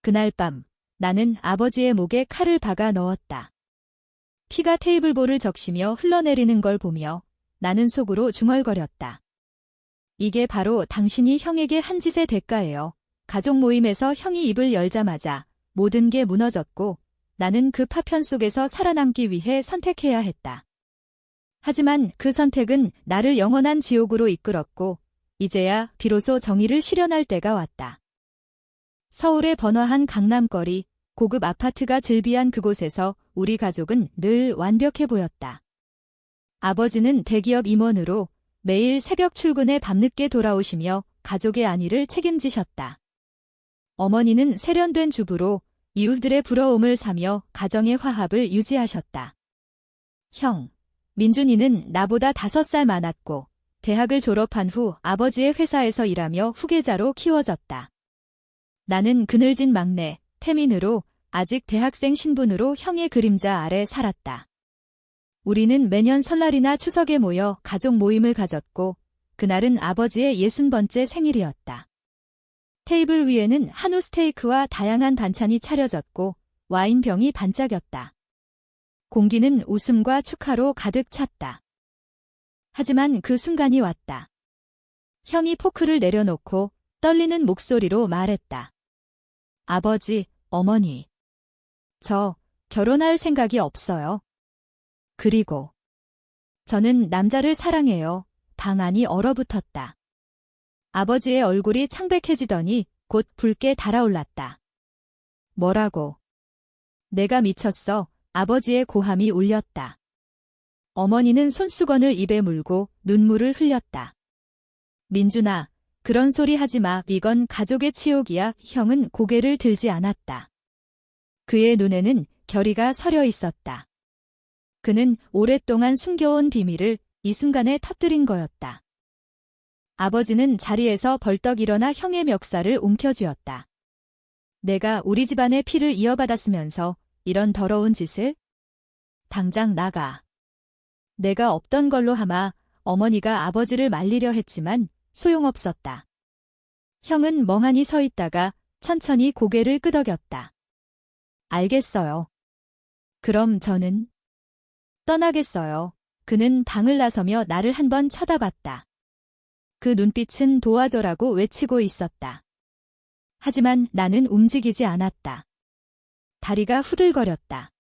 그날 밤 나는 아버지의 목에 칼을 박아 넣었다. 피가 테이블볼을 적시며 흘러내리는 걸 보며 나는 속으로 중얼거렸다. 이게 바로 당신이 형에게 한 짓의 대가예요. 가족 모임에서 형이 입을 열자마자 모든 게 무너졌고 나는 그 파편 속에서 살아남기 위해 선택해야 했다. 하지만 그 선택은 나를 영원한 지옥으로 이끌었고 이제야 비로소 정의를 실현할 때가 왔다. 서울의 번화한 강남거리, 고급 아파트가 즐비한 그곳에서 우리 가족은 늘 완벽해 보였다. 아버지는 대기업 임원으로 매일 새벽 출근에 밤늦게 돌아오시며 가족의 안위를 책임지셨다. 어머니는 세련된 주부로 이웃들의 부러움을 사며 가정의 화합을 유지하셨다. 형, 민준이는 나보다 5살 많았고 대학을 졸업한 후 아버지의 회사에서 일하며 후계자로 키워졌다. 나는 그늘진 막내, 태민으로 아직 대학생 신분으로 형의 그림자 아래 살았다. 우리는 매년 설날이나 추석에 모여 가족 모임을 가졌고 그날은 아버지의 60번째 생일이었다. 테이블 위에는 한우 스테이크와 다양한 반찬이 차려졌고 와인병이 반짝였다. 공기는 웃음과 축하로 가득 찼다. 하지만 그 순간이 왔다. 형이 포크를 내려놓고 떨리는 목소리로 말했다. 아버지, 어머니. 저 결혼할 생각이 없어요. 그리고 저는 남자를 사랑해요. 방 안이 얼어붙었다. 아버지의 얼굴이 창백해지더니 곧 붉게 달아올랐다. 뭐라고? 내가 미쳤어. 아버지의 고함이 울렸다. 어머니는 손수건을 입에 물고 눈물을 흘렸다. 민준아, 그런 소리 하지 마. 이건 가족의 치욕이야. 형은 고개를 들지 않았다. 그의 눈에는 결의가 서려 있었다. 그는 오랫동안 숨겨온 비밀을 이 순간에 터뜨린 거였다. 아버지는 자리에서 벌떡 일어나 형의 멱살을 움켜쥐었다. 내가 우리 집안의 피를 이어받았으면서 이런 더러운 짓을? 당장 나가. 내가 없던 걸로 하마 어머니가 아버지를 말리려 했지만 소용없었다. 형은 멍하니 서 있다가 천천히 고개를 끄덕였다. 알겠어요. 그럼 저는 떠나겠어요. 그는 방을 나서며 나를 한번 쳐다봤다. 그 눈빛은 도와줘라고 외치고 있었다. 하지만 나는 움직이지 않았다. 다리가 후들거렸다.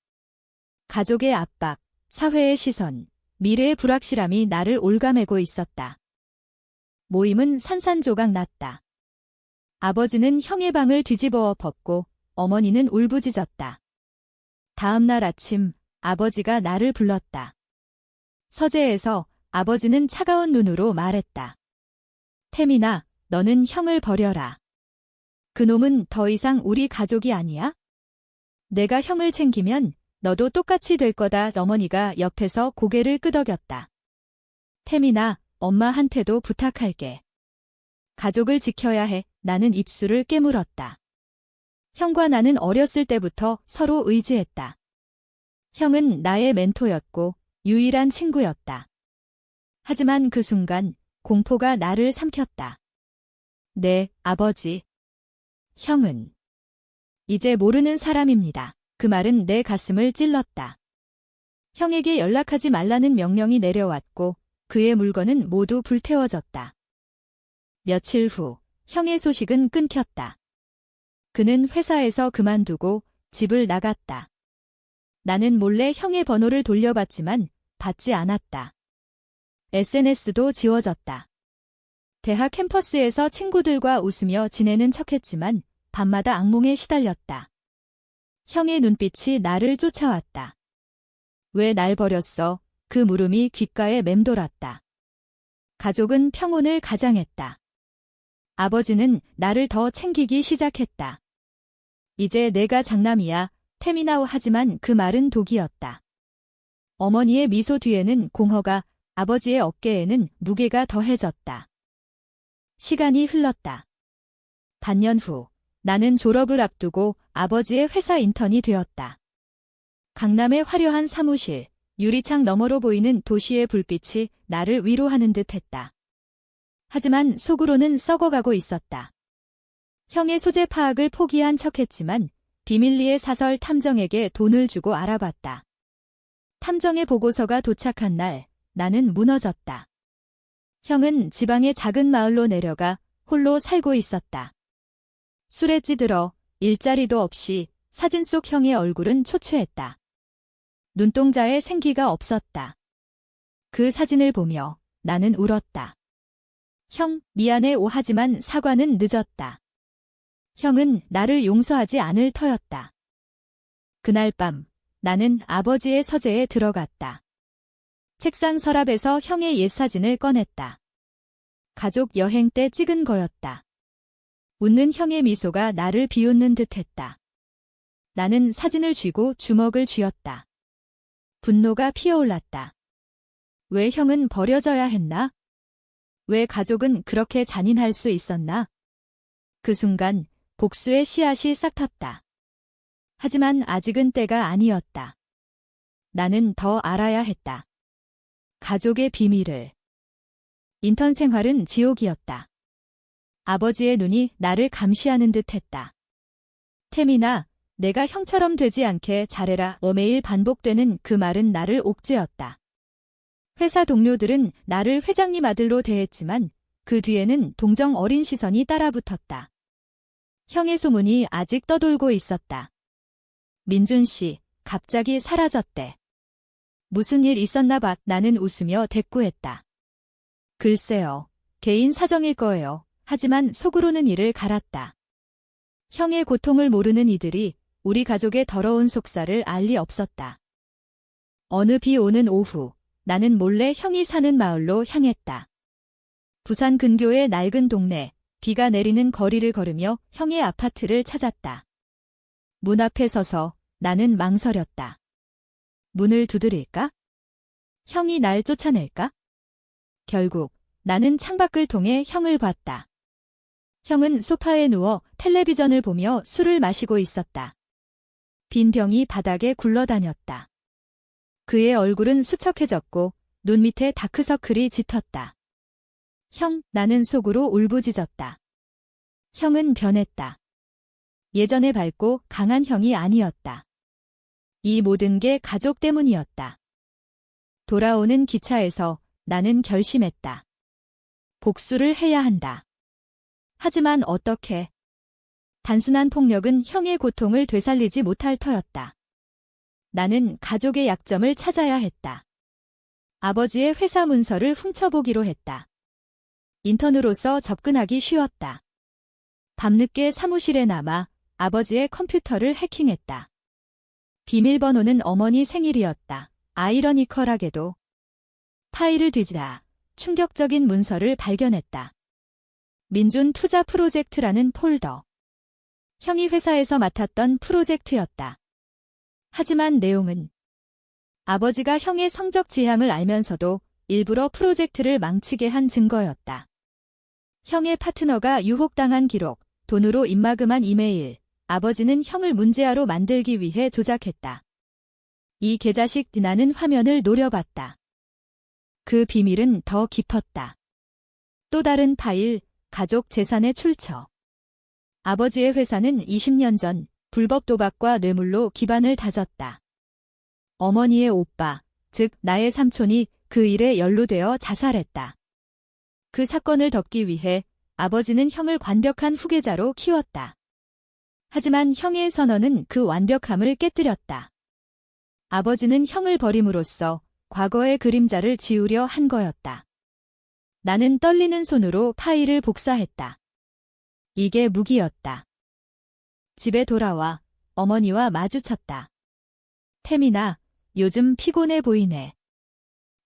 가족의 압박, 사회의 시선, 미래의 불확실함이 나를 올가매고 있었다. 모임은 산산조각 났다. 아버지는 형의 방을 뒤집어 엎었고 어머니는 울부짖었다. 다음 날 아침 아버지가 나를 불렀다. 서재에서 아버지는 차가운 눈으로 말했다. 태민아, 너는 형을 버려라. 그놈은 더 이상 우리 가족이 아니야? 내가 형을 챙기면 너도 똑같이 될 거다. 어머니가 옆에서 고개를 끄덕였다. 태민아, 엄마한테도 부탁할게. 가족을 지켜야 해. 나는 입술을 깨물었다. 형과 나는 어렸을 때부터 서로 의지했다. 형은 나의 멘토였고 유일한 친구였다. 하지만 그 순간 공포가 나를 삼켰다. 네, 아버지. 형은 이제 모르는 사람입니다. 그 말은 내 가슴을 찔렀다. 형에게 연락하지 말라는 명령이 내려왔고 그의 물건은 모두 불태워졌다. 며칠 후 형의 소식은 끊겼다. 그는 회사에서 그만두고 집을 나갔다. 나는 몰래 형의 번호를 돌려봤지만 받지 않았다. SNS도 지워졌다. 대학 캠퍼스에서 친구들과 웃으며 지내는 척했지만 밤마다 악몽에 시달렸다. 형의 눈빛이 나를 쫓아왔다. 왜 날 버렸어? 그 물음이 귓가에 맴돌았다. 가족은 평온을 가장했다. 아버지는 나를 더 챙기기 시작했다. 이제 내가 장남이야. 태민아. 하지만 그 말은 독이었다. 어머니의 미소 뒤에는 공허가, 아버지의 어깨에는 무게가 더해졌다. 시간이 흘렀다. 반년 후 나는 졸업을 앞두고 아버지의 회사 인턴이 되었다. 강남의 화려한 사무실, 유리창 너머로 보이는 도시의 불빛이 나를 위로하는 듯 했다. 하지만 속으로는 썩어가고 있었다. 형의 소재 파악을 포기한 척했지만 비밀리에 사설 탐정에게 돈을 주고 알아봤다. 탐정의 보고서가 도착한 날 나는 무너졌다. 형은 지방의 작은 마을로 내려가 홀로 살고 있었다. 술에 찌들어 일자리도 없이 사진 속 형의 얼굴은 초췌했다. 눈동자에 생기가 없었다. 그 사진을 보며 나는 울었다. 형, 미안해 하지만 사과는 늦었다. 형은 나를 용서하지 않을 터였다. 그날 밤 나는 아버지의 서재에 들어갔다. 책상 서랍에서 형의 옛 사진을 꺼냈다. 가족 여행 때 찍은 거였다. 웃는 형의 미소가 나를 비웃는 듯했다. 나는 사진을 쥐고 주먹을 쥐었다. 분노가 피어올랐다. 왜 형은 버려져야 했나? 왜 가족은 그렇게 잔인할 수 있었나? 그 순간 복수의 씨앗이 싹 텄다. 하지만 아직은 때가 아니었다. 나는 더 알아야 했다. 가족의 비밀을. 인턴 생활은 지옥이었다. 아버지의 눈이 나를 감시하는 듯했다. 태민아, 내가 형처럼 되지 않게 잘해라. 매일 반복되는 그 말은 나를 옥죄었다. 회사 동료들은 나를 회장님 아들로 대했지만 그 뒤에는 동정 어린 시선이 따라붙었다. 형의 소문이 아직 떠돌고 있었다. 민준 씨, 갑자기 사라졌대. 무슨 일 있었나 봐. 나는 웃으며 대꾸했다. 글쎄요, 개인 사정일 거예요. 하지만 속으로는 이를 갈았다. 형의 고통을 모르는 이들이 우리 가족의 더러운 속살을 알 리 없었다. 어느 비 오는 오후, 나는 몰래 형이 사는 마을로 향했다. 부산 근교의 낡은 동네, 비가 내리는 거리를 걸으며 형의 아파트를 찾았다. 문 앞에 서서 나는 망설였다. 문을 두드릴까? 형이 날 쫓아낼까? 결국 나는 창밖을 통해 형을 봤다. 형은 소파에 누워 텔레비전을 보며 술을 마시고 있었다. 빈 병이 바닥에 굴러다녔다. 그의 얼굴은 수척해졌고 눈 밑에 다크서클이 짙었다. 형, 나는 속으로 울부짖었다. 형은 변했다. 예전에 밝고 강한 형이 아니었다. 이 모든 게 가족 때문이었다. 돌아오는 기차에서 나는 결심했다. 복수를 해야 한다. 하지만 어떻게? 단순한 폭력은 형의 고통을 되살리지 못할 터였다. 나는 가족의 약점을 찾아야 했다. 아버지의 회사 문서를 훔쳐보기로 했다. 인턴으로서 접근하기 쉬웠다. 밤늦게 사무실에 남아 아버지의 컴퓨터를 해킹했다. 비밀번호는 어머니 생일이었다. 아이러니컬하게도. 파일을 뒤지다 충격적인 문서를 발견했다. 민준 투자 프로젝트라는 폴더. 형이 회사에서 맡았던 프로젝트였다. 하지만 내용은 아버지가 형의 성적 지향을 알면서도 일부러 프로젝트를 망치게 한 증거였다. 형의 파트너가 유혹당한 기록, 돈으로 입마금한 이메일, 아버지는 형을 문제아로 만들기 위해 조작했다. 이 개자식 나는 화면을 노려봤다. 그 비밀은 더 깊었다. 또 다른 파일, 가족 재산의 출처. 아버지의 회사는 20년 전 불법 도박과 뇌물로 기반을 다졌다. 어머니의 오빠, 즉 나의 삼촌이 그 일에 연루되어 자살했다. 그 사건을 덮기 위해 아버지는 형을 완벽한 후계자로 키웠다. 하지만 형의 선언은 그 완벽함을 깨뜨렸다. 아버지는 형을 버림으로써 과거의 그림자를 지우려 한 거였다. 나는 떨리는 손으로 파일을 복사했다. 이게 무기였다. 집에 돌아와 어머니와 마주쳤다. 태민아, 요즘 피곤해 보이네.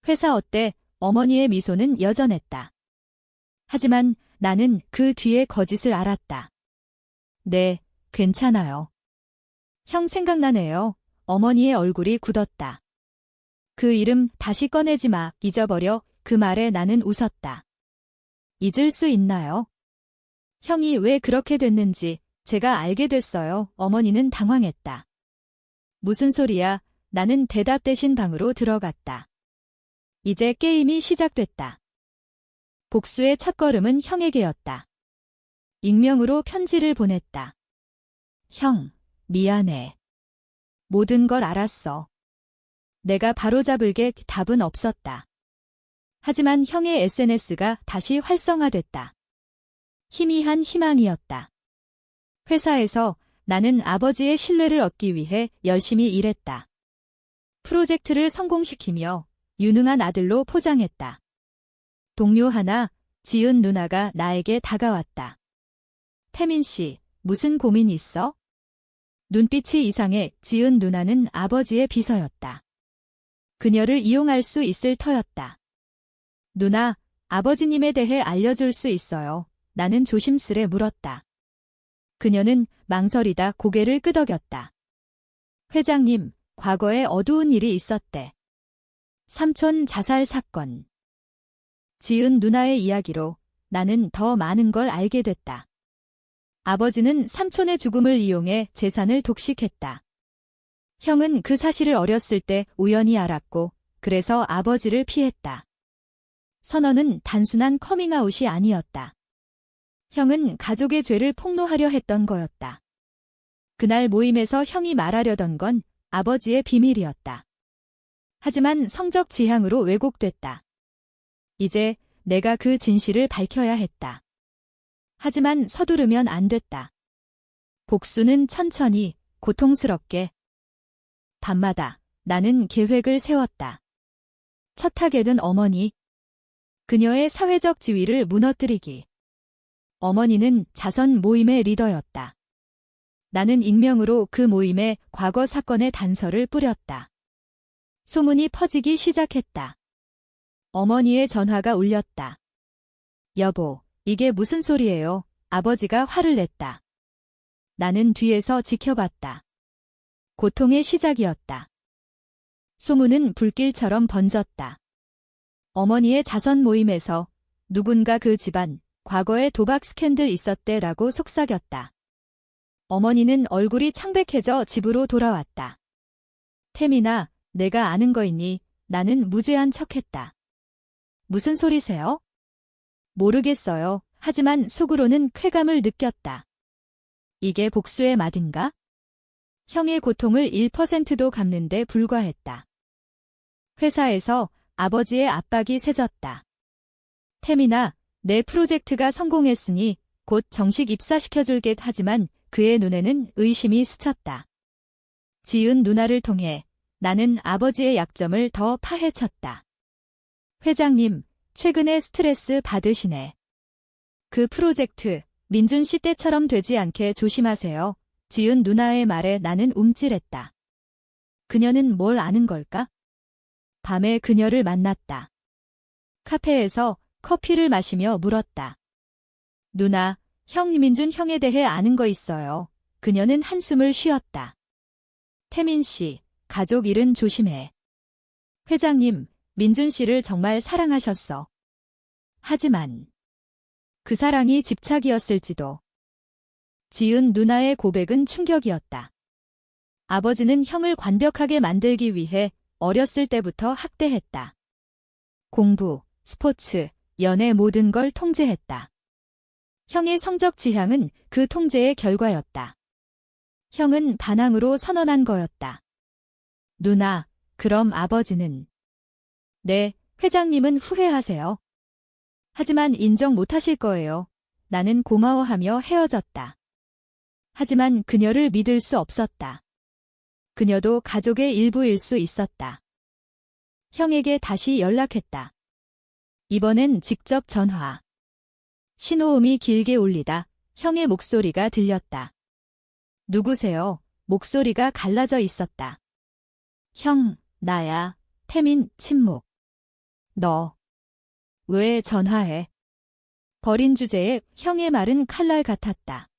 회사 어때? 어머니의 미소는 여전했다. 하지만 나는 그 뒤의 거짓을 알았다. 네, 괜찮아요. 형 생각나네요. 어머니의 얼굴이 굳었다. 그 이름 다시 꺼내지 마, 잊어버려. 그 말에 나는 웃었다. 잊을 수 있나요? 형이 왜 그렇게 됐는지 제가 알게 됐어요. 어머니는 당황했다. 무슨 소리야? 나는 대답 대신 방으로 들어갔다. 이제 게임이 시작됐다. 복수의 첫걸음은 형에게였다. 익명으로 편지를 보냈다. 형, 미안해. 모든 걸 알았어. 내가 바로잡을 게 답은 없었다. 하지만 형의 SNS가 다시 활성화됐다. 희미한 희망이었다. 회사에서 나는 아버지의 신뢰를 얻기 위해 열심히 일했다. 프로젝트를 성공시키며 유능한 아들로 포장했다. 동료 하나, 지은 누나가 나에게 다가왔다. 태민 씨, 무슨 고민 있어? 눈빛이 이상해. 지은 누나는 아버지의 비서였다. 그녀를 이용할 수 있을 터였다. 누나, 아버지님에 대해 알려줄 수 있어요. 나는 조심스레 물었다. 그녀는 망설이다 고개를 끄덕였다. 회장님, 과거에 어두운 일이 있었대. 삼촌 자살 사건. 지은 누나의 이야기로 나는 더 많은 걸 알게 됐다. 아버지는 삼촌의 죽음을 이용해 재산을 독식했다. 형은 그 사실을 어렸을 때 우연히 알았고, 그래서 아버지를 피했다. 선언은 단순한 커밍아웃이 아니었다. 형은 가족의 죄를 폭로하려 했던 거였다. 그날 모임에서 형이 말하려던 건 아버지의 비밀이었다. 하지만 성적 지향으로 왜곡됐다. 이제 내가 그 진실을 밝혀야 했다. 하지만 서두르면 안 됐다. 복수는 천천히, 고통스럽게. 밤마다 나는 계획을 세웠다. 첫 타겟은 어머니. 그녀의 사회적 지위를 무너뜨리기. 어머니는 자선 모임의 리더였다. 나는 익명으로 그 모임에 과거 사건의 단서를 뿌렸다. 소문이 퍼지기 시작했다. 어머니의 전화가 울렸다. 여보, 이게 무슨 소리예요? 아버지가 화를 냈다. 나는 뒤에서 지켜봤다. 고통의 시작이었다. 소문은 불길처럼 번졌다. 어머니의 자선 모임에서 누군가 그 집안, 과거에 도박 스캔들 있었대라고 속삭였다. 어머니는 얼굴이 창백해져 집으로 돌아왔다. 태민아, 내가 아는 거 있니? 나는 무죄한 척했다. 무슨 소리세요? 모르겠어요. 하지만 속으로는 쾌감을 느꼈다. 이게 복수의 맛인가? 형의 고통을 1%도 갚는 데 불과했다. 회사에서 아버지의 압박이 세졌다. 태민아, 내 프로젝트가 성공했으니 곧 정식 입사시켜줄게. 하지만 그의 눈에는 의심이 스쳤다. 지은 누나를 통해 나는 아버지의 약점을 더 파헤쳤다. 회장님, 최근에 스트레스 받으시네. 그 프로젝트, 민준 씨 때처럼 되지 않게 조심하세요. 지은 누나의 말에 나는 움찔했다. 그녀는 뭘 아는 걸까? 밤에 그녀를 만났다. 카페에서 커피를 마시며 물었다. 누나, 형 민준 형에 대해 아는 거 있어요. 그녀는 한숨을 쉬었다. 태민 씨, 가족 일은 조심해. 회장님, 민준 씨를 정말 사랑하셨어. 하지만 그 사랑이 집착이었을지도. 지은 누나의 고백은 충격이었다. 아버지는 형을 완벽하게 만들기 위해 어렸을 때부터 학대했다. 공부, 스포츠, 연애 모든 걸 통제했다. 형의 성적 지향은 그 통제의 결과였다. 형은 반항으로 선언한 거였다. 누나, 그럼 아버지는? 네, 회장님은 후회하세요. 하지만 인정 못하실 거예요. 나는 고마워하며 헤어졌다. 하지만 그녀를 믿을 수 없었다. 그녀도 가족의 일부일 수 있었다. 형에게 다시 연락했다. 이번엔 직접 전화. 신호음이 길게 울리다 형의 목소리가 들렸다. 누구세요? 목소리가 갈라져 있었다. 형, 나야. 태민. 침묵. 너 왜 전화해? 버린 주제에 형의 말은 칼날 같았다.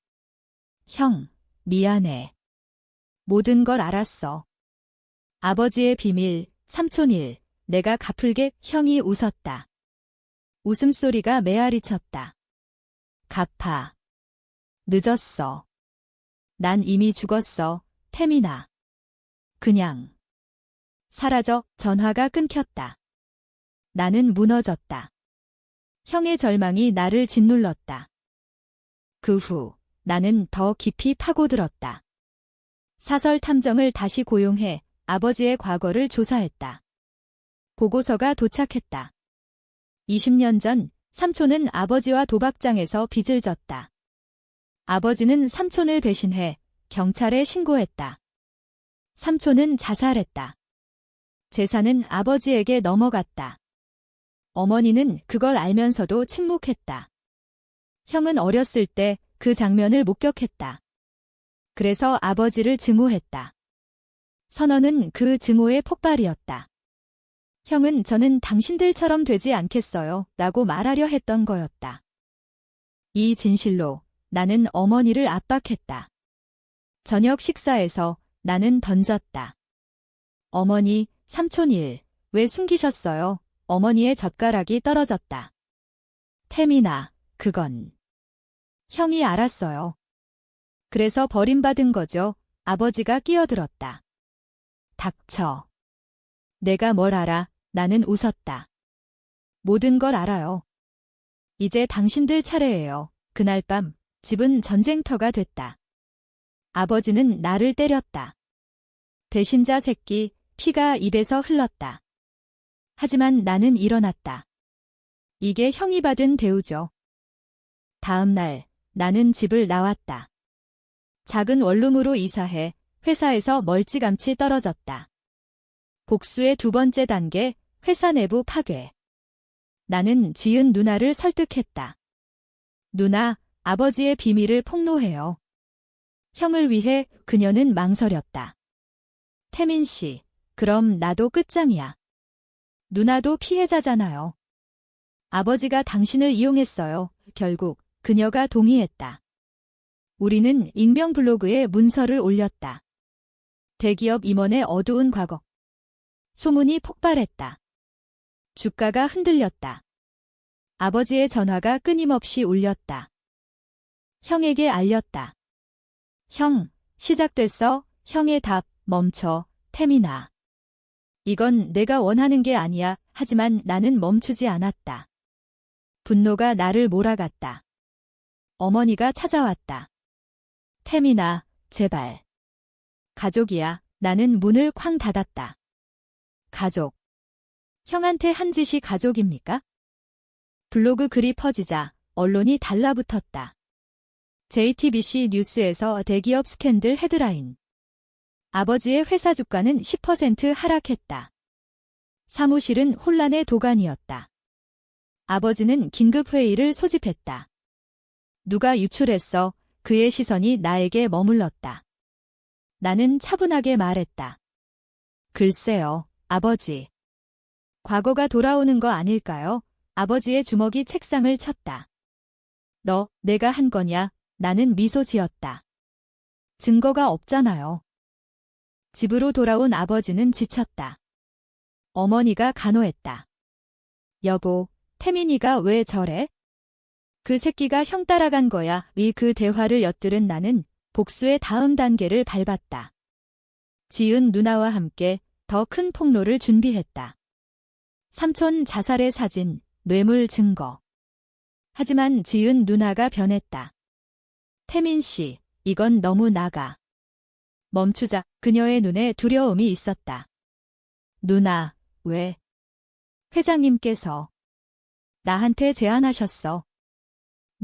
형, 미안해. 모든 걸 알았어. 아버지의 비밀, 삼촌 일, 내가 갚을게. 형이 웃었다. 웃음소리가 메아리 쳤다. 갚아. 늦었어. 난 이미 죽었어, 태민아. 그냥 사라져. 전화가 끊겼다. 나는 무너졌다. 형의 절망이 나를 짓눌렀다. 그 후 나는 더 깊이 파고들었다. 사설 탐정을 다시 고용해 아버지의 과거를 조사했다. 보고서가 도착했다. 20년 전 삼촌은 아버지와 도박장에서 빚을 졌다. 아버지는 삼촌을 배신해 경찰에 신고했다. 삼촌은 자살했다. 재산은 아버지에게 넘어갔다. 어머니는 그걸 알면서도 침묵했다. 형은 어렸을 때 그 장면을 목격했다. 그래서 아버지를 증오했다. 선언은 그 증오의 폭발이었다. 형은 저는 당신들처럼 되지 않겠어요 라고 말하려 했던 거였다. 이 진실로 나는 어머니를 압박했다. 저녁 식사에서 나는 던졌다. 어머니, 삼촌 일, 왜 숨기셨어요? 어머니의 젓가락이 떨어졌다. 태민아, 그건. 형이 알았어요. 그래서 버림받은 거죠. 아버지가 끼어들었다. 닥쳐. 내가 뭘 알아? 나는 웃었다. 모든 걸 알아요. 이제 당신들 차례예요. 그날 밤 집은 전쟁터가 됐다. 아버지는 나를 때렸다. 배신자 새끼, 피가 입에서 흘렀다. 하지만 나는 일어났다. 이게 형이 받은 대우죠. 다음 날 나는 집을 나왔다. 작은 원룸으로 이사해 회사에서 멀찌감치 떨어졌다. 복수의 두 번째 단계, 회사 내부 파괴. 나는 지은 누나를 설득했다. 누나, 아버지의 비밀을 폭로해요. 형을 위해 그녀는 망설였다. 태민 씨, 그럼 나도 끝장이야. 누나도 피해자잖아요. 아버지가 당신을 이용했어요. 결국 그녀가 동의했다. 우리는 익명 블로그에 문서를 올렸다. 대기업 임원의 어두운 과거. 소문이 폭발했다. 주가가 흔들렸다. 아버지의 전화가 끊임없이 울렸다. 형에게 알렸다. 형, 시작됐어. 형의 답, 멈춰, 태민아. 이건 내가 원하는 게 아니야. 하지만 나는 멈추지 않았다. 분노가 나를 몰아갔다. 어머니가 찾아왔다. 태민아, 제발. 가족이야. 나는 문을 쾅 닫았다. 가족. 형한테 한 짓이 가족입니까? 블로그 글이 퍼지자 언론이 달라붙었다. JTBC 뉴스에서 대기업 스캔들 헤드라인. 아버지의 회사 주가는 10% 하락했다. 사무실은 혼란의 도가니였다. 아버지는 긴급회의를 소집했다. 누가 유출했어? 그의 시선이 나에게 머물렀다. 나는 차분하게 말했다. 글쎄요, 아버지. 과거가 돌아오는 거 아닐까요? 아버지의 주먹이 책상을 쳤다. 너, 내가 한 거냐? 나는 미소 지었다. 증거가 없잖아요. 집으로 돌아온 아버지는 지쳤다. 어머니가 간호했다. 여보, 태민이가 왜 저래? 그 새끼가 형 따라간 거야. 그 대화를 엿들은 나는 복수의 다음 단계를 밟았다. 지은 누나와 함께 더 큰 폭로를 준비했다. 삼촌 자살의 사진, 뇌물 증거. 하지만 지은 누나가 변했다. 태민 씨, 이건 너무 나가. 멈추자. 그녀의 눈에 두려움이 있었다. 누나, 왜? 회장님께서 나한테 제안하셨어.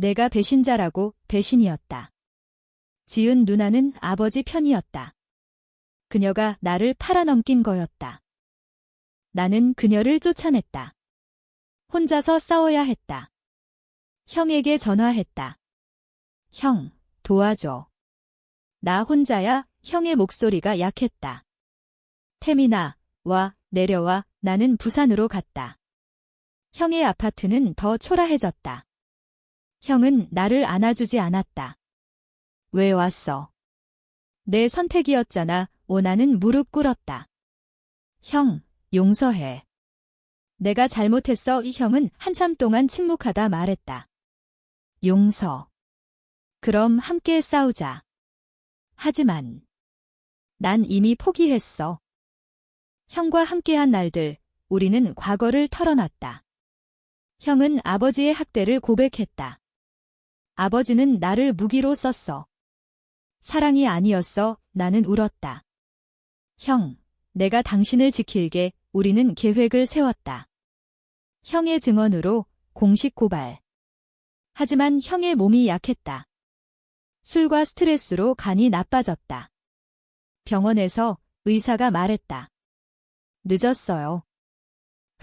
내가 배신자라고. 배신이었다. 지은 누나는 아버지 편이었다. 그녀가 나를 팔아넘긴 거였다. 나는 그녀를 쫓아냈다. 혼자서 싸워야 했다. 형에게 전화했다. 형, 도와줘. 나 혼자야. 형의 목소리가 약했다. 태민아, 와, 내려와. 나는 부산으로 갔다. 형의 아파트는 더 초라해졌다. 형은 나를 안아주지 않았다. 왜 왔어? 내 선택이었잖아. 나는 무릎 꿇었다. 형, 용서해. 내가 잘못했어. 이 형은 한참 동안 침묵하다 말했다. 용서. 그럼 함께 싸우자. 하지만 난 이미 포기했어. 형과 함께한 날들, 우리는 과거를 털어놨다. 형은 아버지의 학대를 고백했다. 아버지는 나를 무기로 썼어. 사랑이 아니었어. 나는 울었다. 형, 내가 당신을 지킬게. 우리는 계획을 세웠다. 형의 증언으로 공식 고발. 하지만 형의 몸이 약했다. 술과 스트레스로 간이 나빠졌다. 병원에서 의사가 말했다. 늦었어요.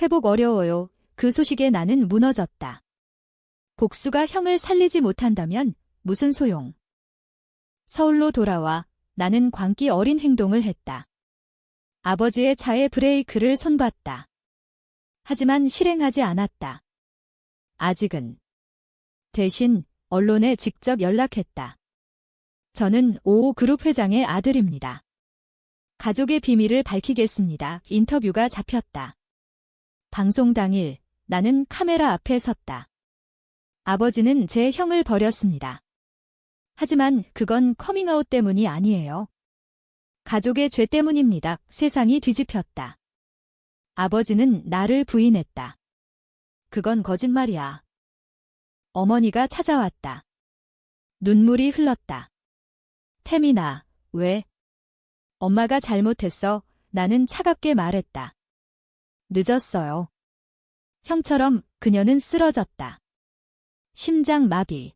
회복 어려워요. 그 소식에 나는 무너졌다. 복수가 형을 살리지 못한다면 무슨 소용. 서울로 돌아와 나는 광기 어린 행동을 했다. 아버지의 차에 브레이크를 손봤다. 하지만 실행하지 않았다. 아직은. 대신 언론에 직접 연락했다. 저는 오그룹 회장의 아들입니다. 가족의 비밀을 밝히겠습니다. 인터뷰가 잡혔다. 방송 당일 나는 카메라 앞에 섰다. 아버지는 제 형을 버렸습니다. 하지만 그건 커밍아웃 때문이 아니에요. 가족의 죄 때문입니다. 세상이 뒤집혔다. 아버지는 나를 부인했다. 그건 거짓말이야. 어머니가 찾아왔다. 눈물이 흘렀다. 태민아, 왜? 엄마가 잘못했어. 나는 차갑게 말했다. 늦었어요. 형처럼 그녀는 쓰러졌다. 심장 마비.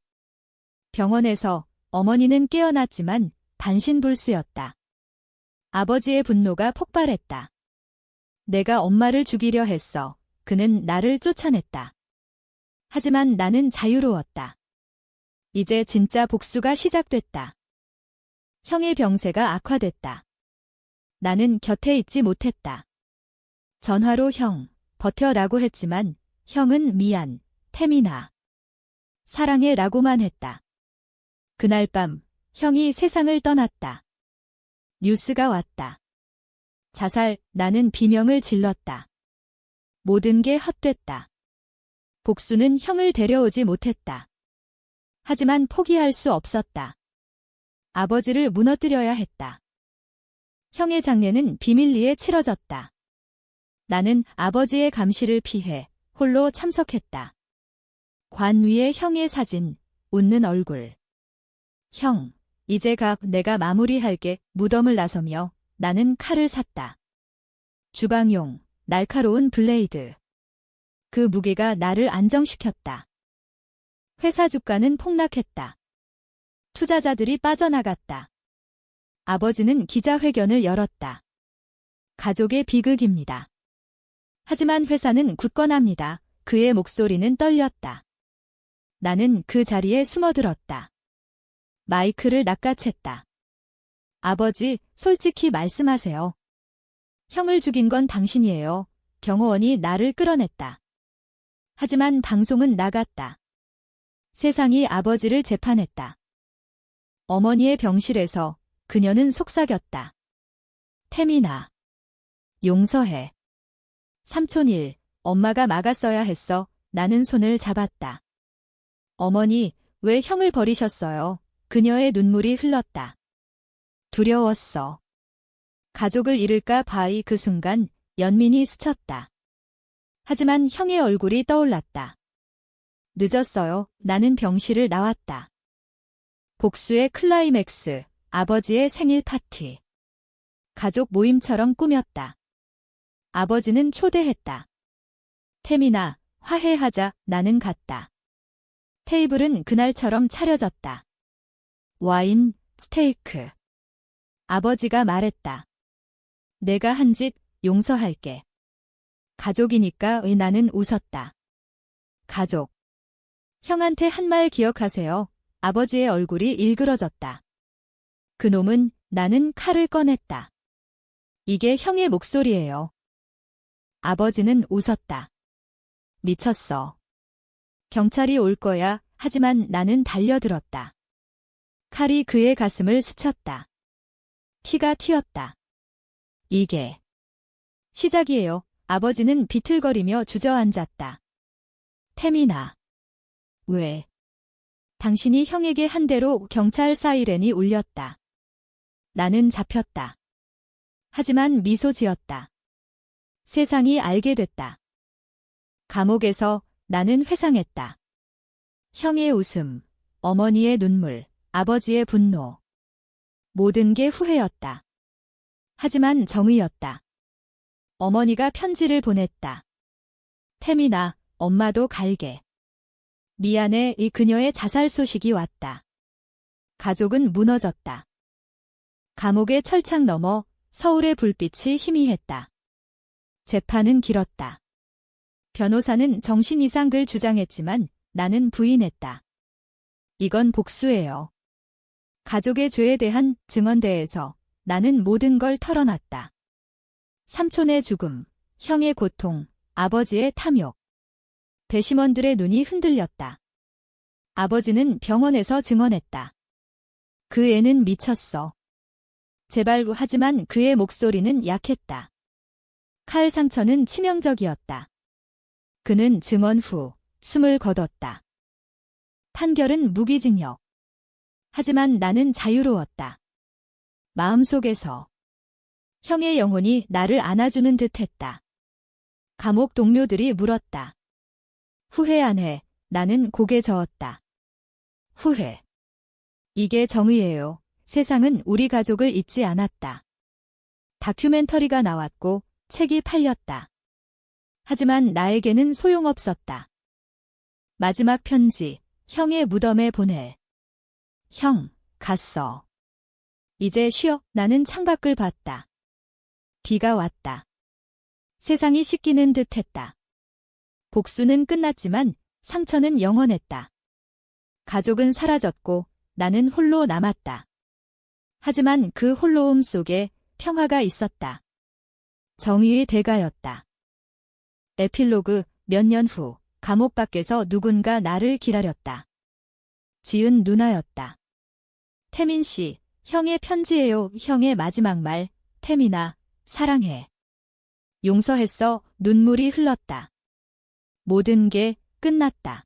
병원에서 어머니는 깨어났지만 반신불수였다. 아버지의 분노가 폭발했다. 내가 엄마를 죽이려 했어. 그는 나를 쫓아냈다. 하지만 나는 자유로웠다. 이제 진짜 복수가 시작됐다. 형의 병세가 악화됐다. 나는 곁에 있지 못했다. 전화로 형, 버텨라고 했지만 형은 미안, 태민아. 사랑해 라고만 했다. 그날 밤 형이 세상을 떠났다. 뉴스가 왔다. 자살, 나는 비명을 질렀다. 모든 게 헛됐다. 복수는 형을 데려오지 못했다. 하지만 포기할 수 없었다. 아버지를 무너뜨려야 했다. 형의 장례는 비밀리에 치러졌다. 나는 아버지의 감시를 피해 홀로 참석했다. 관 위에 형의 사진, 웃는 얼굴. 형, 이제 가. 내가 마무리할게. 무덤을 나서며 나는 칼을 샀다. 주방용, 날카로운 블레이드. 그 무게가 나를 안정시켰다. 회사 주가는 폭락했다. 투자자들이 빠져나갔다. 아버지는 기자회견을 열었다. 가족의 비극입니다. 하지만 회사는 굳건합니다. 그의 목소리는 떨렸다. 나는 그 자리에 숨어들었다. 마이크를 낚아챘다. 아버지, 솔직히 말씀하세요. 형을 죽인 건 당신이에요. 경호원이 나를 끌어냈다. 하지만 방송은 나갔다. 세상이 아버지를 재판했다. 어머니의 병실에서 그녀는 속삭였다. 태민아. 용서해. 삼촌 일, 엄마가 막았어야 했어. 나는 손을 잡았다. 어머니, 왜 형을 버리셨어요? 그녀의 눈물이 흘렀다. 두려웠어. 가족을 잃을까 봐이 그 순간 연민이 스쳤다. 하지만 형의 얼굴이 떠올랐다. 늦었어요. 나는 병실을 나왔다. 복수의 클라이맥스, 아버지의 생일 파티. 가족 모임처럼 꾸몄다. 아버지는 초대했다. 태민아, 화해하자. 나는 갔다. 테이블은 그날처럼 차려졌다. 와인, 스테이크. 아버지가 말했다. 내가 한 짓 용서할게. 가족이니까. 나는 웃었다. 가족. 형한테 한 말 기억하세요. 아버지의 얼굴이 일그러졌다. 그놈은. 나는 칼을 꺼냈다. 이게 형의 목소리예요. 아버지는 웃었다. 미쳤어. 경찰이 올 거야. 하지만 나는 달려들었다. 칼이 그의 가슴을 스쳤다. 피가 튀었다. 이게 시작이에요. 아버지는 비틀거리며 주저앉았다. 태민아. 왜? 당신이 형에게 한 대로. 경찰 사이렌이 울렸다. 나는 잡혔다. 하지만 미소 지었다. 세상이 알게 됐다. 감옥에서 나는 회상했다. 형의 웃음, 어머니의 눈물, 아버지의 분노. 모든 게 후회였다. 하지만 정의였다. 어머니가 편지를 보냈다. 태민아, 엄마도 갈게. 미안해. 이 그녀의 자살 소식이 왔다. 가족은 무너졌다. 감옥의 철창 너머 서울의 불빛이 희미했다. 재판은 길었다. 변호사는 정신 이상을 주장했지만 나는 부인했다. 이건 복수예요. 가족의 죄에 대한 증언대에서 나는 모든 걸 털어놨다. 삼촌의 죽음, 형의 고통, 아버지의 탐욕. 배심원들의 눈이 흔들렸다. 아버지는 병원에서 증언했다. 그 애는 미쳤어. 제발. 하지만 그의 목소리는 약했다. 칼 상처는 치명적이었다. 그는 증언 후 숨을 거뒀다. 판결은 무기징역. 하지만 나는 자유로웠다. 마음속에서 형의 영혼이 나를 안아주는 듯했다. 감옥 동료들이 물었다. 후회 안 해. 나는 고개 저었다. 후회. 이게 정의예요. 세상은 우리 가족을 잊지 않았다. 다큐멘터리가 나왔고 책이 팔렸다. 하지만 나에게는 소용없었다. 마지막 편지, 형의 무덤에 보낼. 형, 갔어. 이제 쉬어. 나는 창밖을 봤다. 비가 왔다. 세상이 씻기는 듯했다. 복수는 끝났지만 상처는 영원했다. 가족은 사라졌고 나는 홀로 남았다. 하지만 그 홀로움 속에 평화가 있었다. 정의의 대가였다. 에필로그. 몇 년 후 감옥 밖에서 누군가 나를 기다렸다. 지은 누나였다. 태민 씨, 형의 편지예요. 형의 마지막 말. 태민아, 사랑해. 용서했어. 눈물이 흘렀다. 모든 게 끝났다.